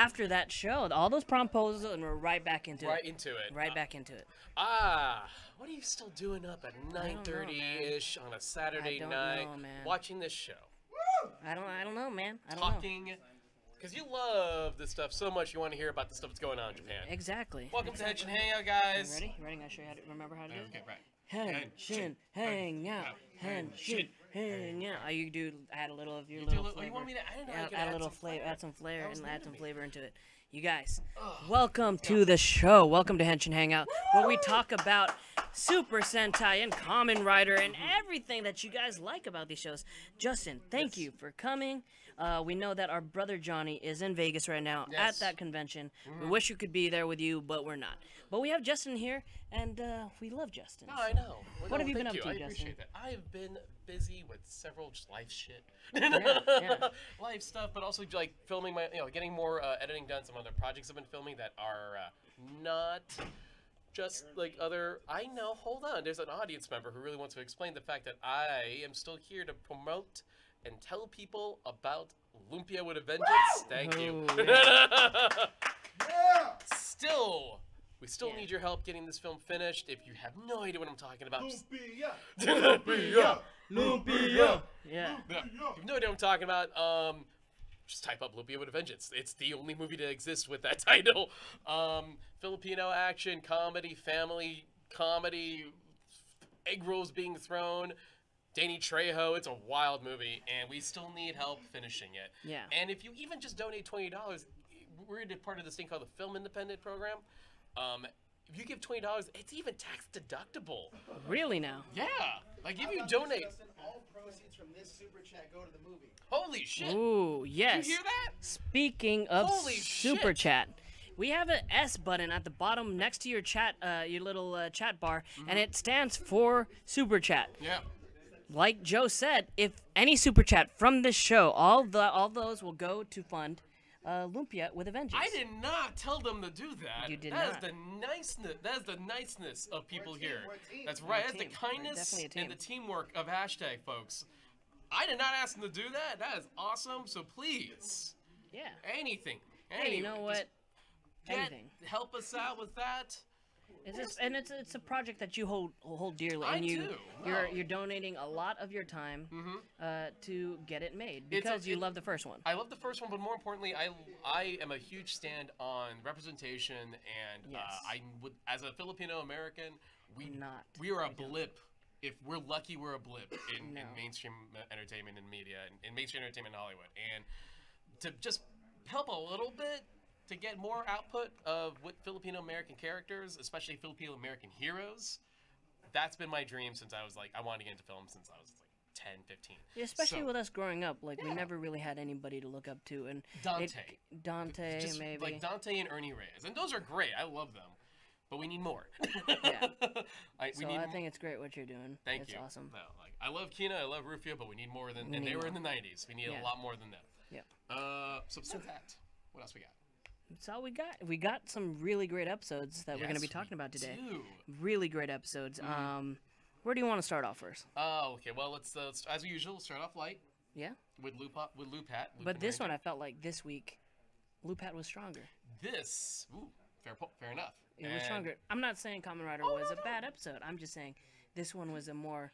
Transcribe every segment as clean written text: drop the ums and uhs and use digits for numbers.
after that show. All those prompos, and we're right back into it. Right into it. Right back into it. What are you still doing up at 9:30-ish on a Saturday night watching this show? I don't know, man. I don't Talking, because you love this stuff so much, you want to hear about the stuff that's going on in Japan. Exactly. Welcome to Henshin Hangout, guys. Ready? Ready? I'm gonna show you how to remember how to do it. Okay, right. Henshin Hangout. Henshin Hangout. You do add a little of your little flavor. You want me to add a little flavor, add some flair, and add some flavor into it. You guys, welcome to the show. Welcome to Henshin Hangout, where we talk about Super Sentai and Kamen Rider and everything that you guys like about these shows. Justin, thank you for coming. We know that our brother Johnny is in Vegas right now at that convention. We wish we could be there with you, but we're not. But we have Justin here, and we love Justin. No, I know. What have you been up to, I Justin? appreciate that. I've been busy with several just life shit. Life stuff, but also like filming my, getting more editing done. Some other projects I've been filming that are not just like other. I know. Hold on. There's an audience member who really wants to explain the fact that I am still here to promote and tell people about Lumpia with a Vengeance. Thank you. We still need your help getting this film finished. If you have no idea what I'm talking about, Lumpia. Yeah. If you have no idea what I'm talking about, just type up Lumpia with a Vengeance. It's the only movie to exist with that title. Filipino action, comedy, family comedy, egg rolls being thrown. Danny Trejo, it's a wild movie, and we still need help finishing it. Yeah. And if you even just donate $20, we're part of this thing called the Film Independent Program. If you give $20, it's even tax deductible. Really now? Yeah. Like if you donate. All proceeds from this super chat go to the movie. Holy shit. Ooh, yes. Did you hear that? Speaking of super chat, we have an S button at the bottom next to your chat, your little chat bar, and it stands for super chat. Yeah. Like Joe said, if any super chat from this show, all those will go to fund Lumpia with a Vengeance. I did not tell them to do that. You did not. not. That is the niceness of people here. That's right. That's the kindness and the teamwork of hashtag folks. I did not ask them to do that. That is awesome. So please, anything. Hey, you know what? Anything. Help us out with that. It's a project that you hold dearly, and you're donating a lot of your time to get it made because you love the first one. I love the first one, but more importantly, I am a huge stand on representation, and I would, as a Filipino American, we are a blip. If we're lucky, we're a blip in mainstream entertainment and media, and in mainstream entertainment in Hollywood, and to just help a little bit. To get more output of what Filipino-American characters, especially Filipino-American heroes, that's been my dream since I was like, I wanted to get into film since I was like 10, 15. Yeah, especially with us growing up, like we never really had anybody to look up to. And Dante, just, maybe. Like Dante and Ernie Reyes. And those are great. I love them. But we need more. I think it's great what you're doing. Thank you. It's awesome. No, like, I love Kina, I love Rufio, but we need more than, and they were in the 90s. We need a lot more than them. Yeah. So that. What else we got? That's all we got. We got some really great episodes that we're going to be talking about today. Really great episodes. Where do you want to start off first? Oh, okay. Well, let's as usual start off light. Yeah. With Lupat. But this one, I felt like this week, Lupat was stronger. Fair enough. It was stronger. I'm not saying Kamen Rider was a bad episode. I'm just saying this one was a more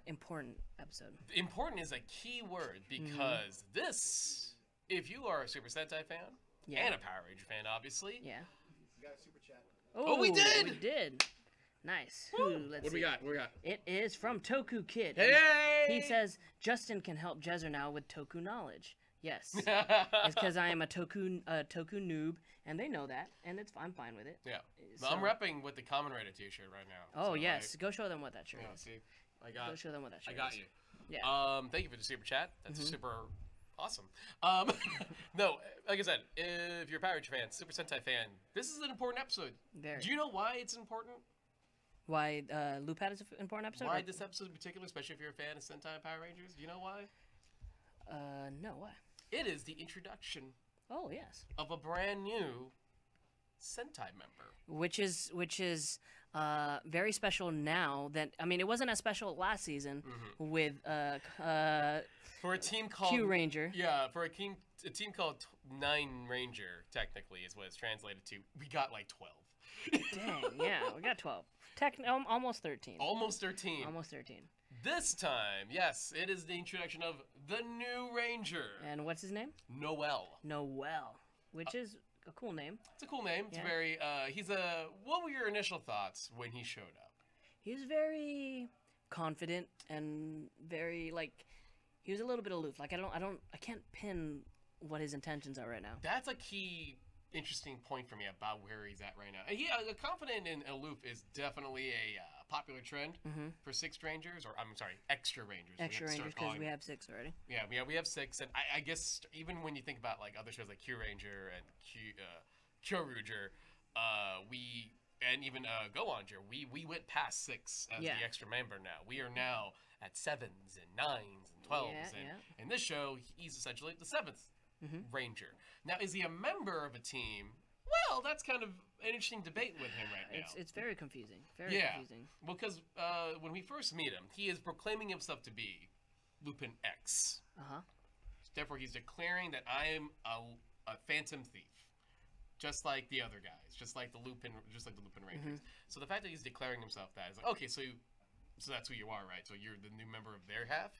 important episode. Important is a key word because this, if you are a Super Sentai fan. Yeah. And a Power Ranger fan, obviously. Yeah. We got a super chat. Oh, we did! We did. Nice. What do we got? It is from Toku Kid. Hey! He says, Justin can help Jezzer now with Toku knowledge. Yes. It's because I am a Toku noob, and they know that, and I'm fine with it. Yeah. So, I'm repping with the Kamen Rider t-shirt right now. Oh, so yes. Go show them what that shirt is. See, Go show them what that shirt is. I got you. Yeah. Thank you for the super chat. That's super... awesome. No, like I said, if you're a Power Ranger fan, Super Sentai fan, this is an important episode. Very. Do you know why it's important? Why Lupat is an important episode? Why this episode in particular, especially if you're a fan of Sentai and Power Rangers? Do you know why? No, why? It is the introduction. Oh, yes. Of a brand new Sentai member. Which is very special now. That I mean, it wasn't as special last season with for a team called Q Ranger. Yeah, for a team called Nine Ranger, technically is what it's translated to. We got like 12. Dang, yeah, we got 12. Almost 13. Almost 13. Almost 13. This time, yes, it is the introduction of the new Ranger. And what's his name? Noel. Noel, which is a cool name. It's a cool name. It's very. What were your initial thoughts when he showed up? He was very confident and very he was a little bit aloof. Like I can't pin what his intentions are right now. That's a key interesting point for me about where he's at right now. And confident and aloof is definitely a popular trend for Six Rangers, or I'm sorry, Extra Rangers. Extra Rangers, because we have 6 already. Yeah, we have 6, and I guess even when you think about like other shows like Q Ranger and Kyoruger, and even Go-Onger, we went past 6 as the extra member now. We are now at 7s and 9s and 12s, and in this show he's essentially the 7th Ranger. Now, is he a member of a team? Well, that's kind of an interesting debate with him right now. It's very confusing. Very confusing. Well, because when we first meet him, he is proclaiming himself to be Lupin X. Therefore, he's declaring that I am a phantom thief, just like the other guys, just like the Lupin Rangers. So the fact that he's declaring himself that is like, okay, so that's who you are, right? So you're the new member of their half.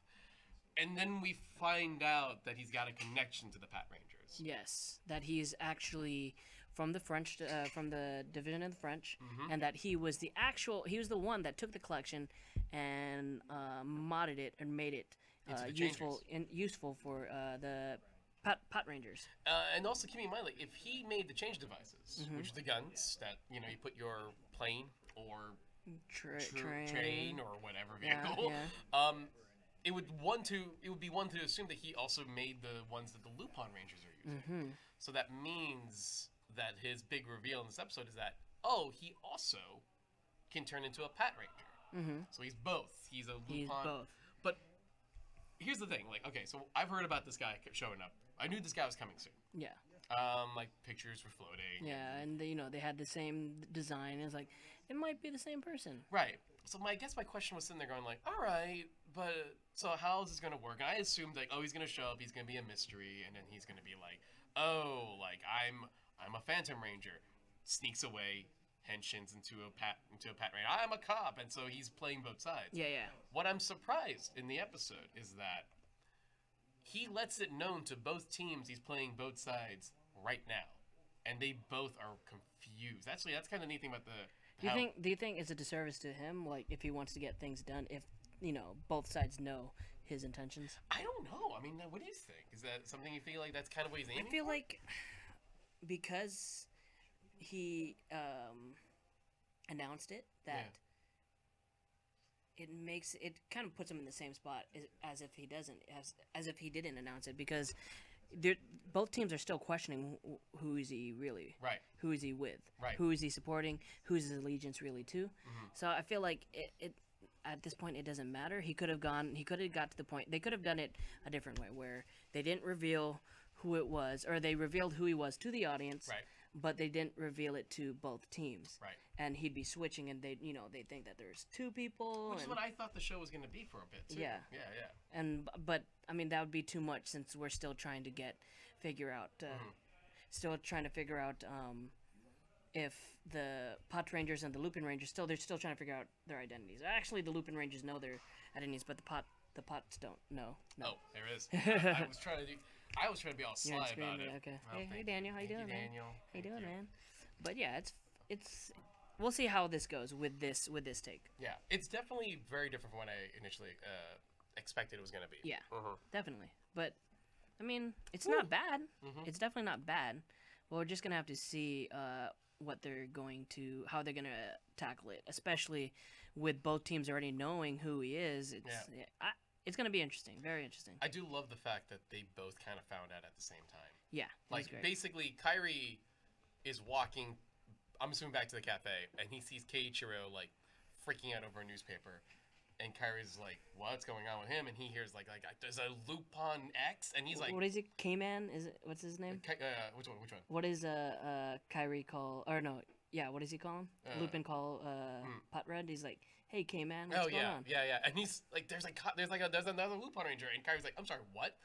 And then we find out that he's got a connection to the Patrangers. Yes, that he's actually from the French, from the division of the French, and that he was the one that took the collection and modded it and made it useful for the Patrangers. And also keep in mind, like, if he made the change devices, which are the guns that you put your plane or train or whatever vehicle, it would be one to assume that he also made the ones that the Lupin Rangers are using. So that means that his big reveal in this episode is that he also can turn into a Patranger. So he's both. He's a Lupin. He's both. But here's the thing, like, okay, so I've heard about this guy showing up. I knew this guy was coming soon. Yeah. Like pictures were floating. Yeah, and they had the same design. It's like it might be the same person. Right. So I guess my question was sitting there going like, all right, but so how is this gonna work? And I assumed like, he's gonna show up, he's gonna be a mystery, and then he's gonna be like, like I'm a Phantom Ranger, sneaks away, henshins into a Patranger. I'm a cop, and so he's playing both sides. Yeah. What I'm surprised in the episode is that he lets it known to both teams he's playing both sides right now, and they both are confused. Actually, that's kind of neat thing about the. Do you think it's a disservice to him, like if he wants to get things done, if both sides know his intentions? I don't know. I mean, what do you think? Is that something you feel like that's kind of what he's aiming for? I feel like because he announced it, that it kind of puts him in the same spot as if he doesn't, as if he didn't announce it, because both teams are still questioning who is he really, right? Who is he with, right? Who is he supporting? Who's his allegiance really to? So I feel like it at this point it doesn't matter. He could have got to the point. They could have done it a different way, where they didn't reveal who it was, or they revealed who he was to the audience, right? But they didn't reveal it to both teams, right? And he'd be switching, and they think that there's 2 people, which is what I thought the show was going to be for a bit too. Yeah. But I mean, that would be too much, since we're still trying to figure out if the Patrangers and the Lupinrangers they're still trying to figure out their identities. Actually, the Lupinrangers know their identities, but the Pots don't know. No. Oh, there is. I was trying to be all sly about it. Okay. Oh, hey Daniel, how you doing, man? Daniel. How you doing, man? But yeah, it's we'll see how this goes with this take. Yeah, it's definitely very different from what I initially expected it was going to be. Yeah, definitely. But I mean, it's not bad. It's definitely not bad. Well, we're just gonna have to see how they're gonna tackle it, especially with both teams already knowing who he is. It's gonna be interesting, very interesting. I do love the fact that they both kind of found out at the same time. Yeah, like basically, Kairi is walking. I'm assuming back to the cafe, and he sees Keiichiro like freaking out over a newspaper, and Kairi's like, "What's going on with him?" And he hears like there's a Lupin X, and he's like, "What is it? Kamen? Is it? What's his name? Which one? What is Kairi call? Or no, yeah, what does he call him? Lupin call Patren. He's like, hey, K-Man, what's going on? Yeah. And he's like, there's another Lupinranger, and Kyrie's like, I'm sorry, what?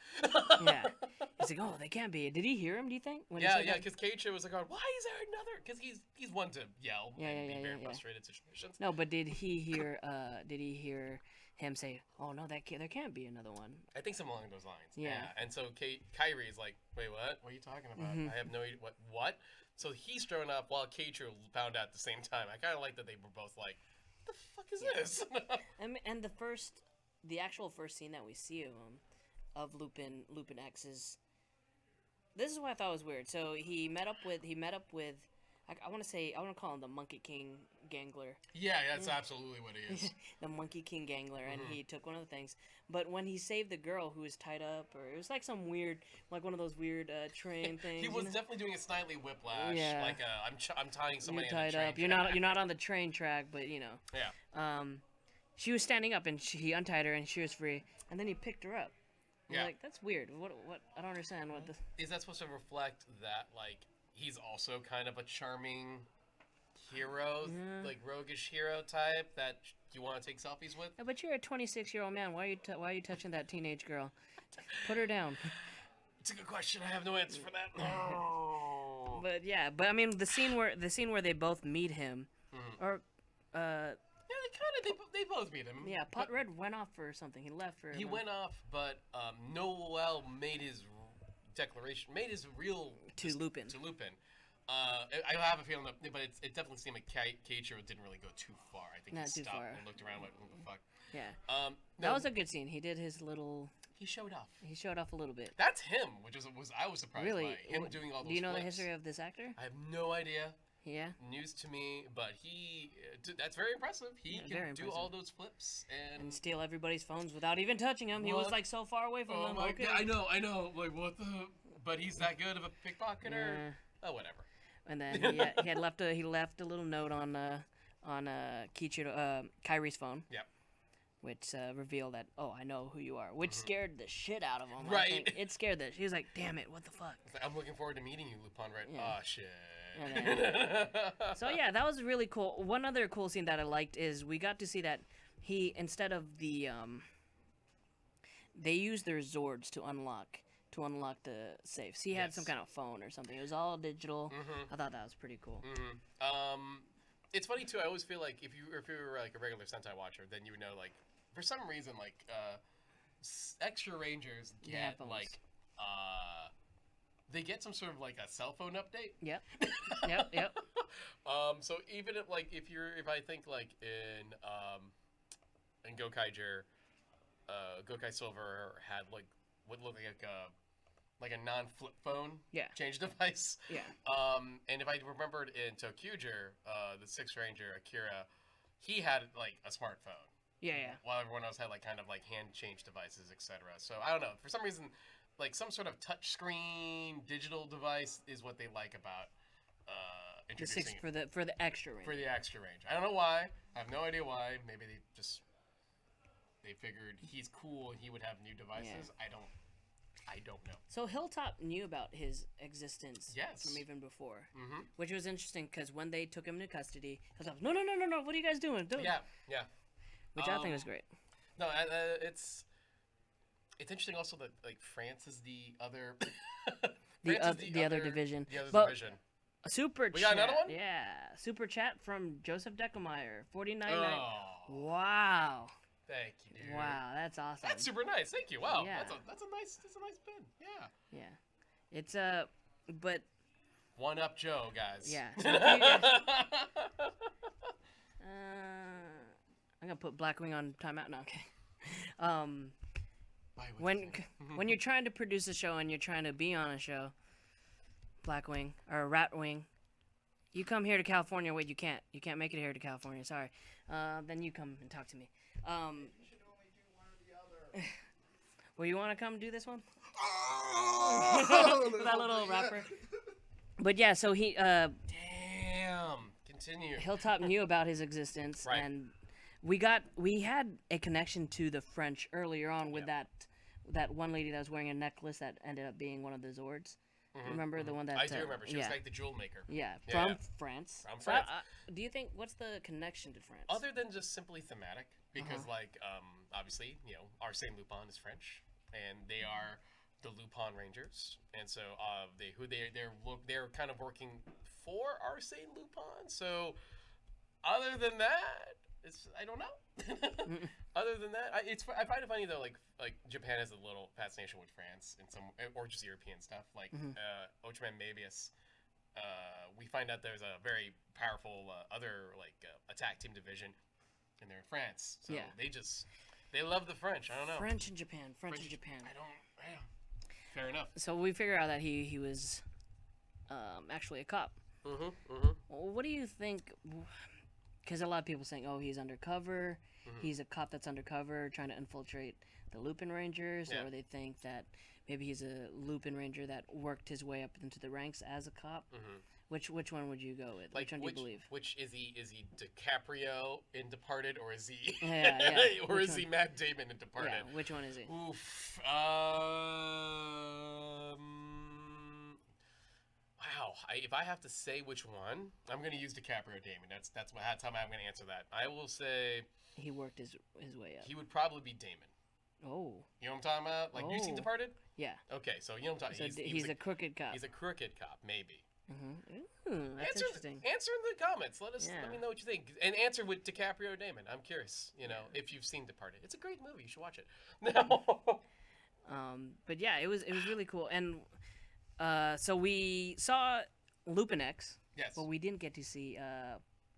Yeah. He's like, oh, they can't be. Did he hear him? Do you think? When Because Keiichi was like, why is there another? Because he's one to yell and be very frustrated situations. No, but did he hear? Him say, "Oh no, there can't be another one." I think something along those lines. Yeah. And so Kyrie is like, "Wait, what? What are you talking about? I have no idea. What? So he's thrown up while Keiichi found out at the same time. I kind of like that they were both like, "What the fuck is this?" And the actual first scene that we see of Lupin X is. This is what I thought was weird. So he met up with. I want to call him the Monkey King Gangler. Yeah, that's absolutely what he is. The Monkey King Gangler, and he took one of the things. But when he saved the girl who was tied up, or it was like some weird, like one of those weird train things. He was definitely doing a snidely whiplash. Yeah. Like I'm tying somebody You're tied on the up. train You're not on the train track, but you know. Yeah. She was standing up, and he untied her, and she was free. And then he picked her up. Yeah. Like that's weird. What? I don't understand what this. Is that supposed to reflect that like? He's also kind of a charming hero, like roguish hero type that you want to take selfies with. Yeah, but you're a 26-year-old man. Why are you touching that teenage girl? Put her down. It's a good question. I have no answer for that. No. But I mean the scene where they both meet him, or yeah, they both meet him. Yeah, Patren went off for something. He left for. He went off, but Noel made his real to Lupin. I have a feeling that, but it definitely seemed like Keiichiro didn't really go too far. I think he stopped and looked around and went, what the fuck? Yeah. That was a good scene. He did his little. He showed off. He showed off a little bit. That's him, I was surprised really? by him doing all those. Do you know flips. the history of this actor? I have no idea. Yeah. News to me, but that's very impressive. He can do all those flips and steal everybody's phones without even touching them. What? He was like so far away from them. Okay. I know. Like what the? But he's that good of a pickpocketer. Yeah. Oh, whatever. And then he had left a little note on Kyrie's phone. Yep. Which revealed that I know who you are, which scared the shit out of him. Right. It scared the. He was like, "Damn it, what the fuck?" I'm looking forward to meeting you, Lupin. Right? Yeah. Oh shit. So yeah, that was really cool. One other cool scene that I liked is we got to see that he, instead of the they used their Zords to unlock the safes. He had some kind of phone or something. It was all digital. I thought that was pretty cool. It's funny too. I always feel like if you were like a regular Sentai watcher, then you would know like for some reason like extra Rangers get like they get some sort of like a cell phone update. Yep. So even if I think like in Gokaiger, Gokai Silver had like what looked like a non-flip phone change device. Yeah. And if I remembered in Tokyuger, the Sixth Ranger, Akira, he had like a smartphone. Yeah. While everyone else had like kind of like hand change devices, etc. So I don't know. For some reason, like some sort of touch screen digital device is what they like about introducing for the extra range. For the extra range. I don't know why. I have no idea why. Maybe they figured he's cool and he would have new devices. Yeah. I don't know. So Hilltop knew about his existence from even before, which was interesting because when they took him into custody, Hilltop, no, what are you guys doing? Yeah. Which I think was great. No, it's interesting also that like France is the other the other division. The other division. A super chat. We got another one? Yeah. Super chat from Joseph Deckemeyer, 49. Oh. Wow. Thank you, dude. Wow, that's awesome. That's super nice. Thank you. Wow. Yeah. That's a nice pin. Yeah. Yeah. It's but one up Joe, guys. Yeah. So if you guys, I'm gonna put Blackwing on timeout. No, okay. When you're trying to produce a show and you're trying to be on a show, Blackwing or Ratwing, you come here to California. Wait, you can't make it here to California. Sorry. Then you come and talk to me. You should only do one or the other. Well, you want to come do this one? That little rapper. But yeah, so he. Damn. Continue. Hilltop knew about his existence, right. And we had a connection to the French earlier on with that one lady that was wearing a necklace that ended up being one of the Zords. Remember the one that I do remember. She was like the jewel maker. Yeah, from France. From France. So, do you think what's the connection to France? Other than just simply thematic, because like obviously Arsène Lupin is French, and they are the Lupin Rangers, and so they're kind of working for Arsène Lupin. So other than that, I don't know. Other than that, I find it funny though. Like Japan has a little fascination with France and or just European stuff. Like Ultraman Mabius, we find out there's a very powerful other attack team division, and they're in France. So they love the French. I don't know. French in Japan. French in Japan. Yeah. Fair enough. So we figure out that he was actually a cop. What do you think? Because a lot of people saying, "Oh, he's undercover. He's a cop that's undercover, trying to infiltrate the Lupinrangers," or they think that maybe he's a Lupinranger that worked his way up into the ranks as a cop. Which one would you go with? Which one do you believe? Which is he? Is he DiCaprio in Departed, or is he? Or which is he Matt Damon in Departed? Yeah. Which one is he? Oof. Wow. If I have to say which one, I'm going to use DiCaprio Damon. That's how I'm going to answer that. I will say he worked his way up. He would probably be Damon. Oh. You know what I'm talking about? Like, you seen Departed? Yeah. Okay, so you know what I'm talking about. So he's a crooked cop. He's a crooked cop, maybe. That's interesting. Answer in the comments. Let me know what you think, and answer with DiCaprio Damon. I'm curious. If you've seen Departed, it's a great movie. You should watch it. But yeah, it was really cool, and so we saw Lupin X. Yes. But we didn't get to see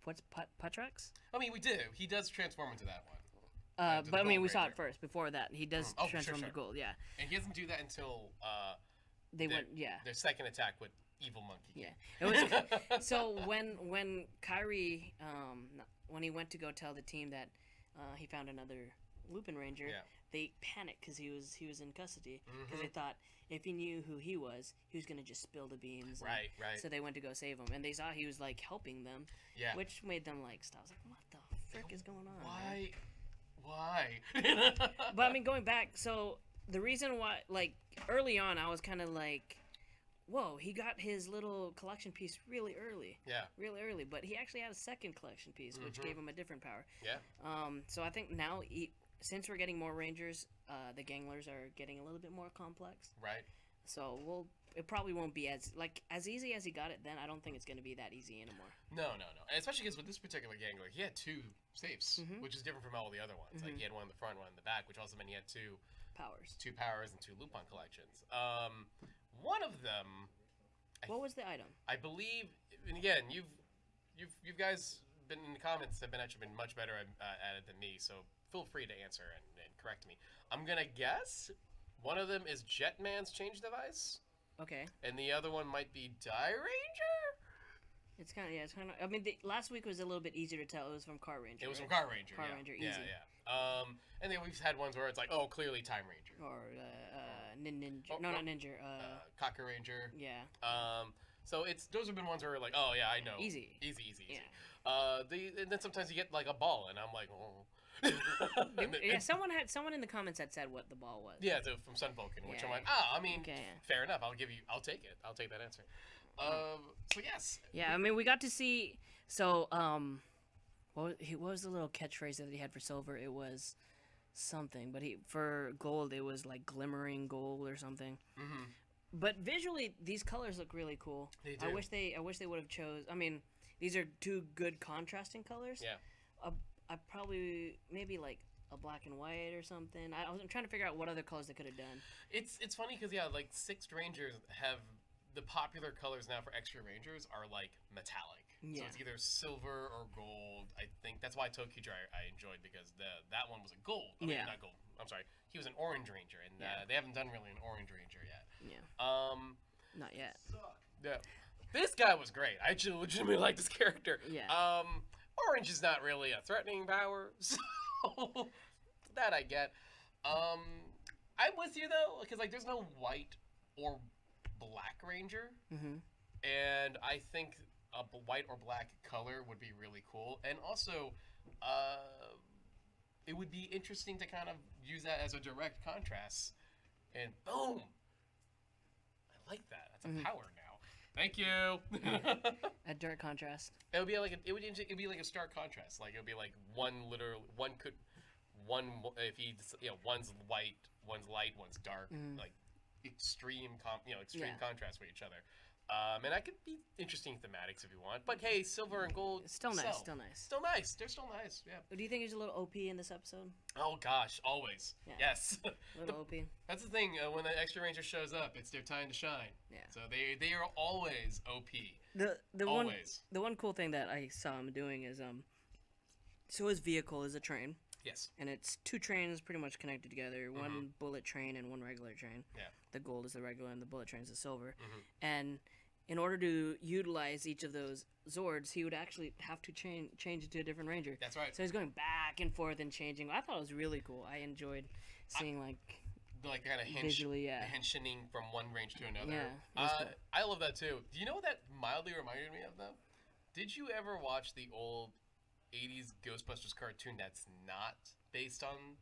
what's Patrax? I mean, we do. He does transform into that one. But I mean, we saw it first. Before that, he does transform to gold. Yeah. And he doesn't do that until their second attack with Evil Monkey. Yeah. It was so when Kyrie when he went to go tell the team that he found another Lupinranger, they panicked because he was in custody because they thought if he knew who he was gonna just spill the beans. Right. So they went to go save him, and they saw he was like helping them. Yeah. Which made them like stop. I was like, what the frick is going on? Why? But I mean, going back, so the reason why, like early on, I was kind of like, whoa, he got his little collection piece really early. Yeah. Really early, but he actually had a second collection piece, which gave him a different power. Yeah. So I think now, since we're getting more Rangers, the Ganglers are getting a little bit more complex. Right. So it probably won't be as easy as he got it then. I don't think it's going to be that easy anymore. No. And especially because with this particular Gangler, he had two safes, which is different from all the other ones. Like he had one in the front, one in the back, which also meant he had two powers and two Lupin collections. One of them. What was the item? I believe, and again, you guys been in the comments have been much better at it than me. So feel free to answer and correct me. I'm gonna guess one of them is Jetman's change device. Okay. And the other one might be Die Ranger. It's kind of. I mean, last week was a little bit easier to tell. It was from Car Ranger. It was from Car Ranger. Ranger, easy. Yeah. And then we've had ones where it's like, oh, clearly Time Ranger. Or Ninja. Not Ninja. Cocker Ranger. Yeah. So those have been ones where we're like, oh yeah, I know. Easy. Yeah. And then sometimes you get like a ball, and I'm like, oh. Yeah, someone in the comments had said what the ball was. Yeah, from Sun Vulcan, which I'm like, I mean, fair enough. I'll take it. I'll take that answer. So yes. Yeah, I mean, we got to see. So, what was the little catchphrase that he had for silver? It was something, but for gold, it was like glimmering gold or something. But visually, these colors look really cool. They do. I wish they would have chose. I mean, these are two good contrasting colors. Yeah. I probably maybe like a black and white or something. I'm trying to figure out what other colors they could have done. It's funny because like Sixth Rangers have the popular colors now for extra Rangers are like metallic. Yeah. So it's either silver or gold. I think that's why Tokyo I enjoyed because that one was a gold. I mean, not gold. I'm sorry. He was an Orange Ranger, and they haven't done really an Orange Ranger yet. Yeah. Not yet. Yeah. This guy was great. I legitimately like this character. Yeah. Orange is not really a threatening power, so that I get. I'm with you though, because like there's no white or black Ranger, and I think a white or black color would be really cool, and also, it would be interesting to kind of use that as a direct contrast. And boom, I like that. That's a power now. Thank you. A direct contrast. It would be like it'd be like a stark contrast. Like it would be like one if he one's white, one's light, one's dark. Like extreme contrast with each other. And that could be interesting thematics if you want. But hey, silver and gold. Still nice. Still nice. They're still nice. Yeah. Do you think there's a little OP in this episode? Oh gosh, always. Yeah. Yes. Little OP. That's the thing. When the extra ranger shows up, it's their time to shine. Yeah. So they are always OP. The one cool thing that I saw him doing is so his vehicle is a train. Yes. And it's two trains pretty much connected together. One bullet train and one regular train. Yeah. The gold is the regular and the bullet train is the silver. And in order to utilize each of those Zords, he would actually have to change it to a different ranger. That's right. So he's going back and forth and changing. I thought it was really cool. I enjoyed seeing like kind of henshining from one range to another. Yeah. Cool. I love that too. Do you know what that mildly reminded me of though? Did you ever watch the old 80s Ghostbusters cartoon that's not based on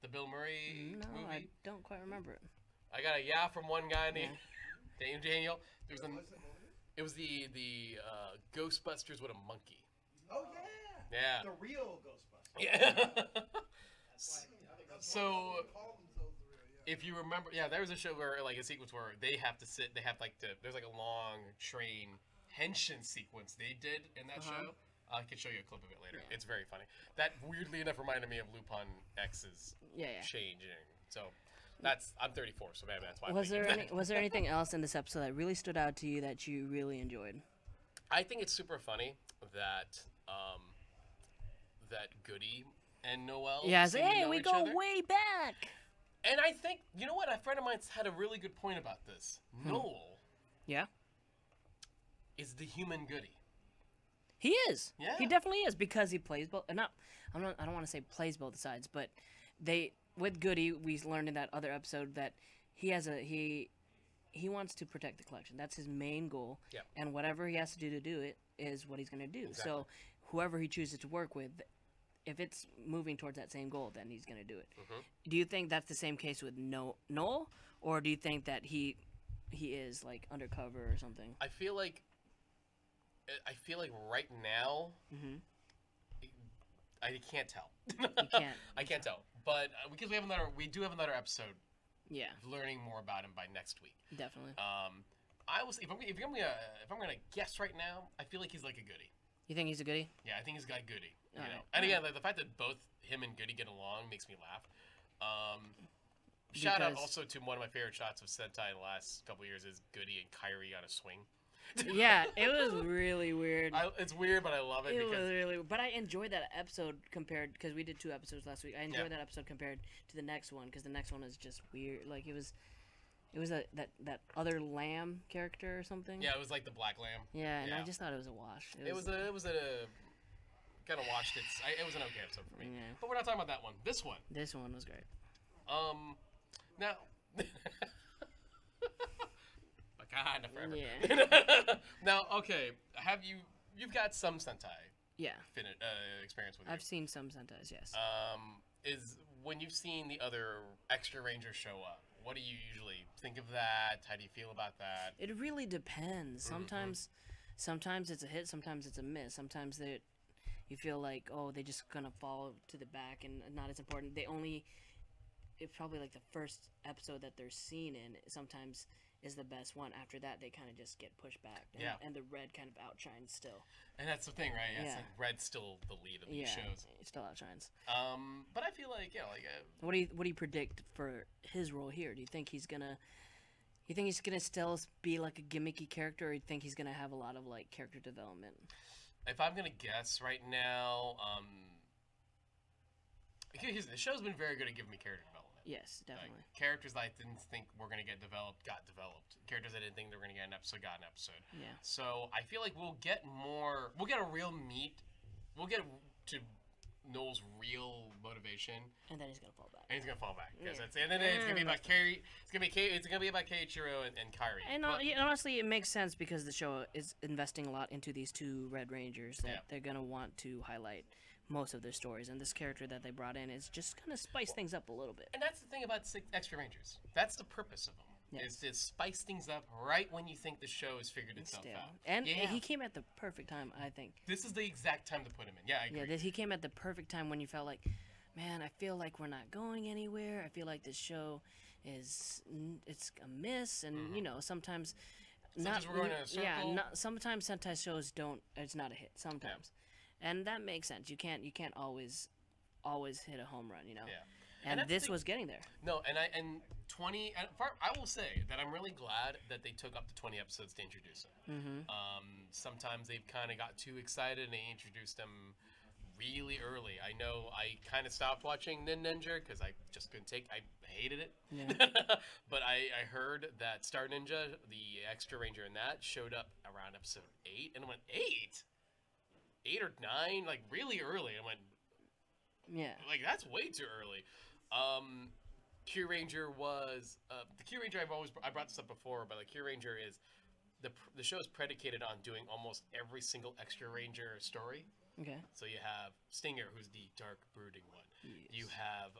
the Bill Murray movie? I don't quite remember it. I got a from one guy named Daniel. It was the Ghostbusters with a monkey. Oh yeah. Yeah. The real Ghostbusters. Yeah. So if you remember, there was a show where like a sequence where there's like a long train Henshin sequence they did in that show. I can show you a clip of it later. Yeah. It's very funny. That weirdly enough reminded me of Lupin X's changing. So I'm 34, so maybe that's why. Was there anything else in this episode that really stood out to you that you really enjoyed? I think it's super funny that that Goody and Noel. Yeah, hey, we go way back. And I think you know what, a friend of mine's had a really good point about this. Noel. Yeah. Is the human Goody. He is. Yeah. He definitely is because he plays both. I don't want to say plays both sides, but with Goody, we learned in that other episode that he wants to protect the collection. That's his main goal. Yeah. And whatever he has to do it is what he's going to do. Exactly. So whoever he chooses to work with, if it's moving towards that same goal, then he's going to do it. Do you think that's the same case with Noel, or do you think that he is like undercover or something? I feel like right now, I can't tell. You can't. I can't tell, but because we do have another episode. Yeah. Learning more about him by next week. Definitely. If I'm gonna guess right now, I feel like he's like a Goody. You think he's a Goody? Yeah, I think he's got Goody. You know? And again, like, the fact that both him and Goody get along makes me laugh. Shout out also to one of my favorite shots of Sentai in the last couple of years is Goody and Kairi on a swing. Yeah, it was really weird. It's weird, but I love it. But I enjoyed that episode because we did 2 episodes last week. I enjoyed that episode compared to the next one because the next one is just weird. Like it was that other lamb character or something. Yeah, it was like the black lamb. Yeah, and I just thought it was a wash. It was a kind of watched it. It was an okay episode for me. Yeah. But we're not talking about that one. This one was great. Now. God, forever. Yeah. Now, okay, you've got some Sentai? Yeah. Experience with. I've seen some Sentais, yes. Is when you've seen the other extra rangers show up, what do you usually think of that? How do you feel about that? It really depends. Sometimes it's a hit, sometimes it's a miss. Sometimes you feel like, oh, they're just gonna fall to the back and not as important. It's probably like the first episode that they're seen in. Sometimes is the best one. After that, they kind of just get pushed back. And the red kind of outshines still. And that's the thing, right? It's like red's still the lead of these shows. It still outshines. But I feel like, what do you predict for his role here? Do you think he's gonna still be like a gimmicky character, or do you think he's gonna have a lot of like character development? If I'm gonna guess right now, the show's been very good at giving me character development. Yes, definitely. Characters that I didn't think were going to get developed, got developed. Characters I didn't think they were going to get an episode, got an episode. Yeah. So I feel like we'll get a real meat. We'll get to Noel's real motivation. And then he's going to fall back. And then it's going to be about Carrie. It's going to be about Keiichiro and Kairi. And honestly, it makes sense because the show is investing a lot into these 2 Red Rangers that they're going to want to highlight most of their stories, and this character that they brought in is just gonna spice things up a little bit. And that's the thing about extra rangers. That's the purpose of them. Is to spice things up right when you think the show has figured itself out. And he came at the perfect time, I think. This is the exact time to put him in. Yeah, I agree. Yeah, he came at the perfect time when you felt like, man, I feel like we're not going anywhere. I feel like this show it's a miss, and you know, sometimes we're going in a circle. Yeah, sometimes Sentai shows don't. It's not a hit. Sometimes, and that makes sense. You can't always hit a home run, you know. Yeah. And this was getting there. No, and 20. I will say that I'm really glad that they took up to 20 episodes to introduce him. Sometimes they've kind of got too excited and they introduced him really early. I know I kind of stopped watching Ninja because I just couldn't take. I hated it. Yeah. But I heard that Star Ninja, the extra ranger in that, showed up around episode 8, and I went 8 or 9, like really early. I went, yeah, like that's way too early. Q Ranger was the Q Ranger. I brought this up before, but like Q Ranger is the show is predicated on doing almost every single extra ranger story. Okay. So you have Stinger, who's the dark brooding one. Yes. You have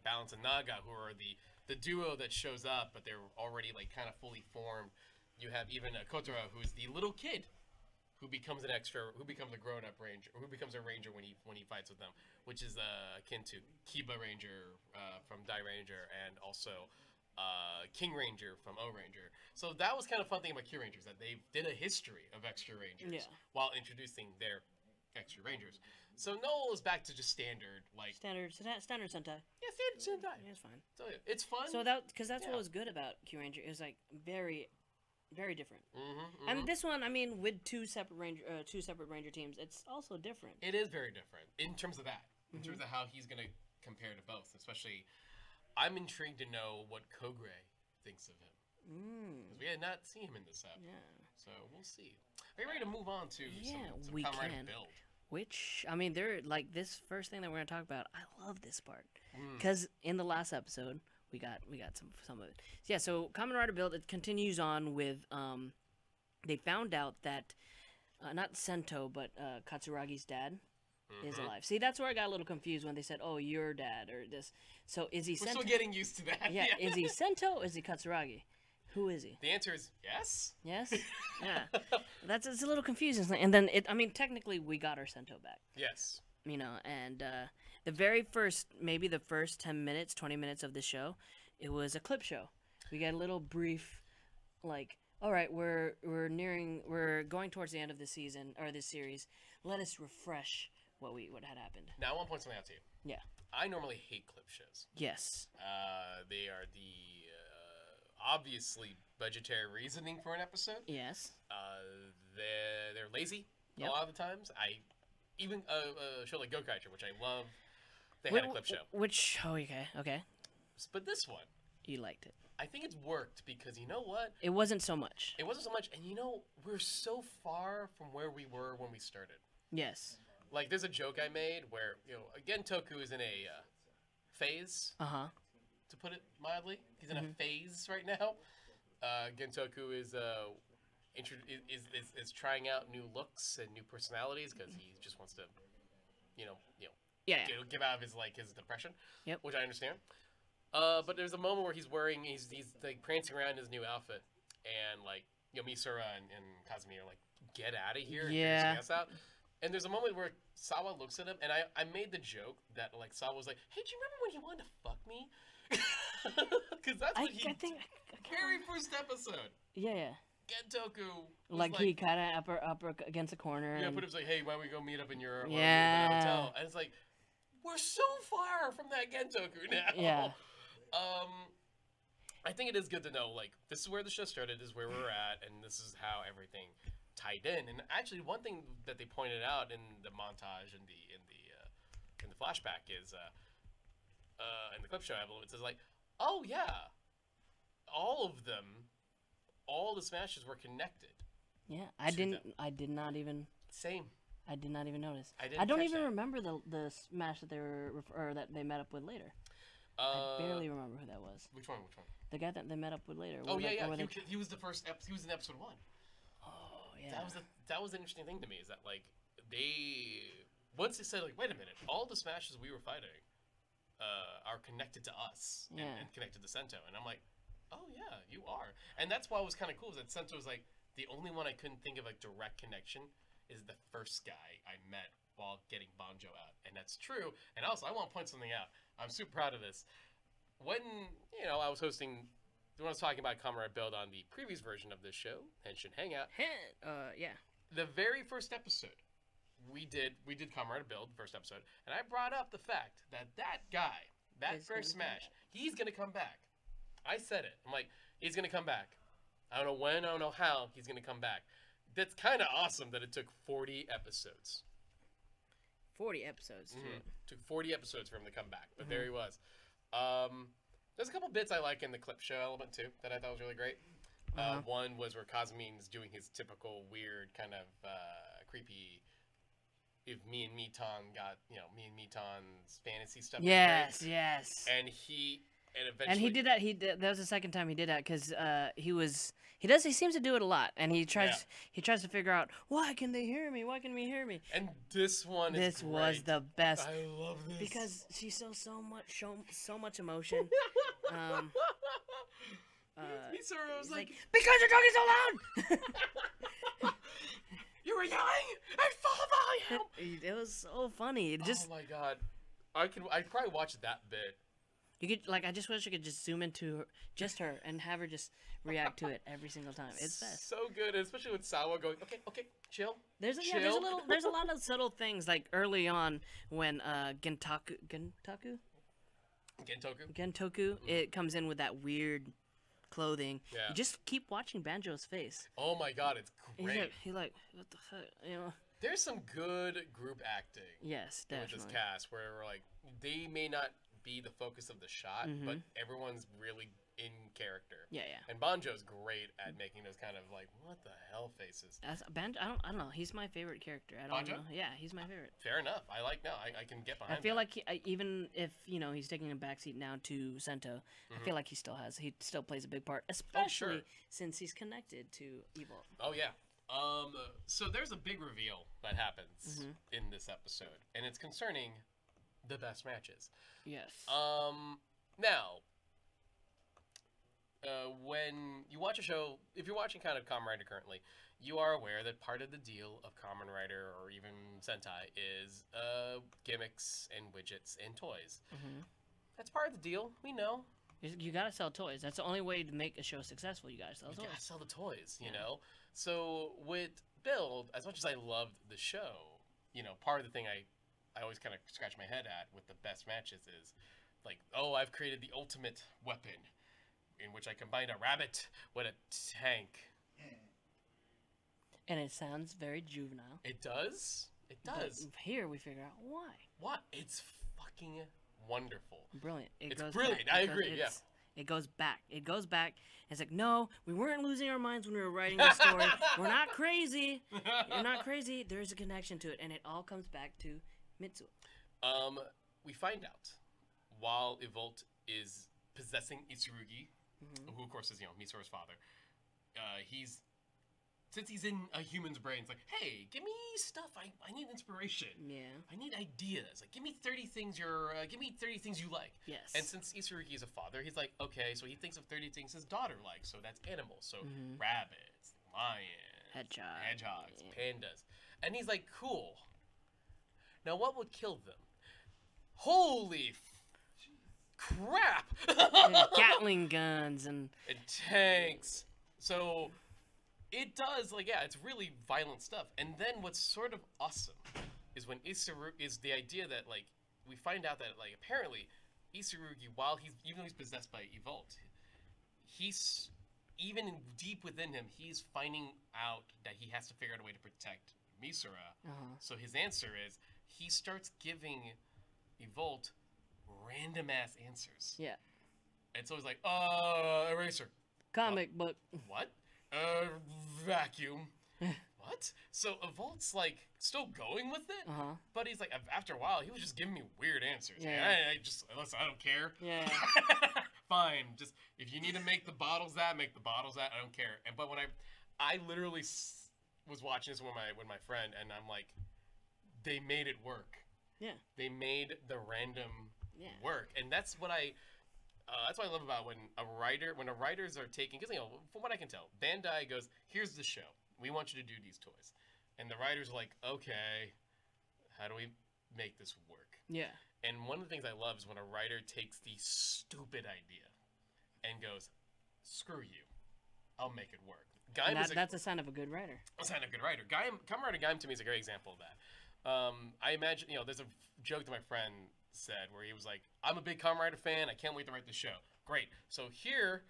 Balance and Naga, who are the duo that shows up, but they're already like kind of fully formed. You have even Kotaro, who's the little kid who becomes a grown-up ranger, or who becomes a ranger when he fights with them, which is akin to Kiba Ranger from Dai Ranger, and also King Ranger from O Ranger. So that was kind of fun thing about Q Rangers, that they did a history of extra rangers while introducing their extra rangers. So Noel is back to just standard standard Sentai. Yeah, standard Sentai. Yeah, it's fine. So yeah, it's fun. So because that's what was good about Q Ranger. It was like very, very different. And this one, I mean, with two separate ranger teams, it's also different. It is very different in terms of that. In terms of how he's gonna compare to both, especially. I'm intrigued to know what Kogre thinks of him. Because we had not seen him in this app. Yeah. So we'll see. Are you ready to move on to some we Kamen Rider can. build? Which, I mean, they're like this first thing that we're going to talk about. I love this part. Because in the last episode, we got some of it. Yeah, so Kamen Rider build, it continues on with, they found out that, not Sento, but Katsuragi's dad is alive. See, that's where I got a little confused when they said, "Oh, your dad," or this. So is he? We're Sento? still getting used to that. Yeah. Is he Sento? Or is he Katsuragi? Who is he? The answer is yes. Yes. Yeah. It's a little confusing. And then technically we got our Sento back. Yes. You know, and the very first, maybe the first 10 minutes, 20 minutes of the show, it was a clip show. We got a little brief, like, all right, we're going towards the end of the season or this series. Let us refresh what had happened. Now I want to point something out to you. Yeah. I normally hate clip shows. Yes. They are the obviously budgetary reasoning for an episode. Yes. They're lazy a lot of the times. Even a show like Gokaiger, which I love, they had a clip show. Okay. But this one, you liked it. I think it's worked because you know what? It wasn't so much. It wasn't so much, and you know, we're so far from where we were when we started. Yes. Like, there's a joke I made where, you know, Gentoku is in a phase. To put it mildly, he's in a phase right now. Gentoku is trying out new looks and new personalities because he just wants to, give out of his depression. Yep. Which I understand. But there's a moment where he's like prancing around in his new outfit, and Misura and Kazumi are like, "Get out of here!" Yeah. And out. And there's a moment where Sawa looks at him, and I made the joke that Sawa was like, "Hey, do you remember when he wanted to fuck me?" Because that's what he did. Very first episode. Yeah. Gentoku. Like he kind of upper against a corner. Yeah, put him like, "Hey, why don't we go meet up in your hotel?" And it's like, we're so far from that Gentoku now. Yeah. I think it is good to know, this is where the show started, this is where we're at, and this is how everything tied in. And actually, one thing that they pointed out in the montage in the flashback is, in the clip show, I believe it says oh yeah, all of them, all the smashes were connected. Yeah, I did not even. Same. I did not even notice. I don't even remember the smash that that they met up with later. I barely remember who that was. Which one? The guy that they met up with later. Oh yeah. He was the first. He was in episode 1. Oh yeah. That was an interesting thing to me. Is that they once they said wait a minute, all the smashes we were fighting are connected to us and connected to Sento. And I'm like, oh yeah, you are. And that's why it was kind of cool, is that Sento was like, the only one I couldn't think of a direct connection is the first guy I met while getting Banjo out. And that's true. And also, I want to point something out. I'm super proud of this. When, I was hosting, when I was talking about Kamen Rider Build on the previous version of this show, Henshin Hangout. Yeah. The very first episode, we did Kamen Rider Build, first episode, and I brought up the fact that guy, that first Smash, he's going to come back. I said it. I'm like, he's going to come back. I don't know when, I don't know how he's going to come back. That's kind of awesome that it took 40 episodes. 40 episodes. Took 40 episodes for him to come back, but there he was. There's a couple bits I like in the clip show element, too, that I thought was really great. One was where Kazumin's doing his typical weird kind of creepy, if me and Miton got, me and Miton's fantasy stuff. Yes. And eventually... And he did that. That was the second time he did that, because he seems to do it a lot, and he tries to figure out, why can they hear me? Why can we hear me? And this one is great. Was the best. I love this because she shows so much emotion. Misora was like, because you're talking so loud. You were yelling at full volume. It was so funny. Oh my god, I'd probably watch that bit. You could I just wish you could just zoom into her and have her just react to it every single time. It's best. So good, especially with Sawa going, okay, chill. There's a lot of subtle things, like early on when Gentoku, it comes in with that weird clothing. Yeah. You just keep watching Banjo's face. Oh my god, it's great. He's like, what the fuck, There's some good group acting. Yes, definitely. With this cast, where we're like, they may not be the focus of the shot, but everyone's really in character. Yeah. And Banjo's great at making those kind of like, what the hell faces. Banjo, I don't know. He's my favorite character. I don't know. Yeah, he's my favorite. Fair enough. I can get behind. I feel like even if he's taking a backseat now to Sento, I feel like he still plays a big part, especially since he's connected to Evil. Oh yeah. So there's a big reveal that happens in this episode, and it's concerning the best matches. Yes. Now, when you watch a show, if you're watching kind of Kamen Rider currently, you are aware that part of the deal of Kamen Rider or even Sentai is gimmicks and widgets and toys. That's part of the deal. We know. You gotta sell toys. That's the only way to make a show successful. You gotta sell toys. You gotta sell the toys, you know? So with Build, as much as I loved the show, part of the thing I always kind of scratch my head at with the best matches is like, I've created the ultimate weapon in which I combined a rabbit with a tank. And it sounds very juvenile. It does. It does. But here we figure out why. What? It's fucking wonderful. Brilliant. It's brilliant. I agree. Yeah. It goes back. It's like, no, we weren't losing our minds when we were writing the story. We're not crazy. You're not crazy. There's a connection to it, and it all comes back to Mitsuo. We find out while Evolt is possessing Itsurugi, who of course is Misora's father. Since he's in a human's brain, it's like, hey, give me stuff. I need inspiration. Yeah. I need ideas. Like, give me 30 things you like. Yes. And since Itsurugi is a father, he's like, okay, so he thinks of 30 things his daughter likes. So that's animals. So rabbits, lions, hedgehogs, pandas. And he's like, cool. Now, what would kill them? Holy crap! Gatling guns and tanks. So it does, it's really violent stuff. And then what's sort of awesome is when is the idea that we find out that apparently Itsurugi, even though he's possessed by Evolt, he's even deep within him, he's finding out that he has to figure out a way to protect Misora. So his answer is he starts giving Evolt random ass answers. Yeah. And so he's like, eraser. Comic book. What? Vacuum. What? So Evolt's still going with it, but he's like, after a while, he was just giving me weird answers. Yeah. I don't care. Yeah. Fine. Just if you need to make the bottles that, make the bottles that. I don't care. But when I literally was watching this with my friend, and I'm like, they made it work. Yeah. They made the random work, and that's what I love about when writers are taking, because from what I can tell, Bandai goes, here's the show, we want you to do these toys, and the writers are like, okay, how do we make this work? Yeah. And one of the things I love is when a writer takes the stupid idea and goes, screw you, I'll make it work. That's a sign of a good writer. A sign of a good writer. Kamen Rider Gaim to me is a great example of that. I imagine, there's a joke that my friend said where he was like, I'm a big Kamen Rider fan, I can't wait to write the show. Great. So here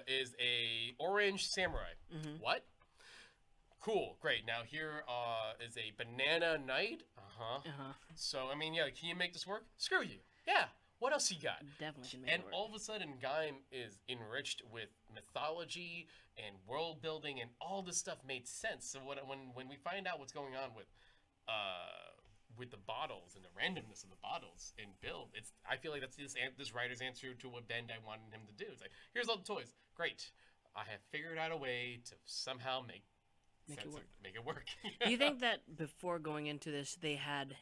is a orange samurai. Mm-hmm. What? Cool. Great. Now here is a banana knight. So, I mean, can you make this work? Screw you. Yeah. What else you got? Definitely can make and it work. All of a sudden, Gaim is enriched with mythology and world building, and all this stuff made sense. So when we find out what's going on with the bottles and the randomness of the bottles in build, I feel like that's this writer's answer to what Bandai wanted him to do. It's like, here's all the toys. Great. I have figured out a way to somehow make it work. Do you think that before going into this, they had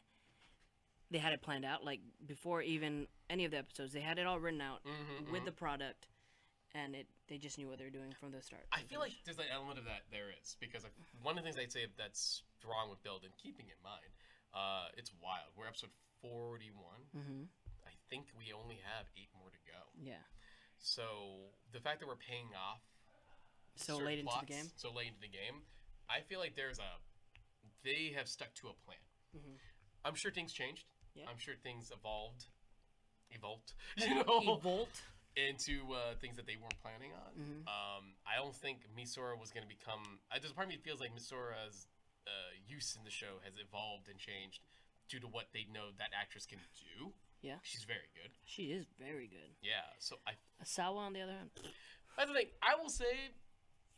it planned out? Like, before even any of the episodes, they had it all written out with the product, and they just knew what they were doing from the start. I feel like there's an element of that there is, because one of the things I'd say that's wrong with build, and keeping in mind, it's wild. We're episode 41. I think we only have 8 more to go. Yeah. So the fact that we're paying off so late into the game, I feel like they have stuck to a plan. I'm sure things changed. Yeah. I'm sure things evolved, into things that they weren't planning on. I don't think Misora was going to become. There's a part of me that feels like Misora's use in the show has evolved and changed due to what they know that actress can do. Yeah, she's very good. She is very good. Yeah. So Sawa on the other hand. That's the thing. I will say,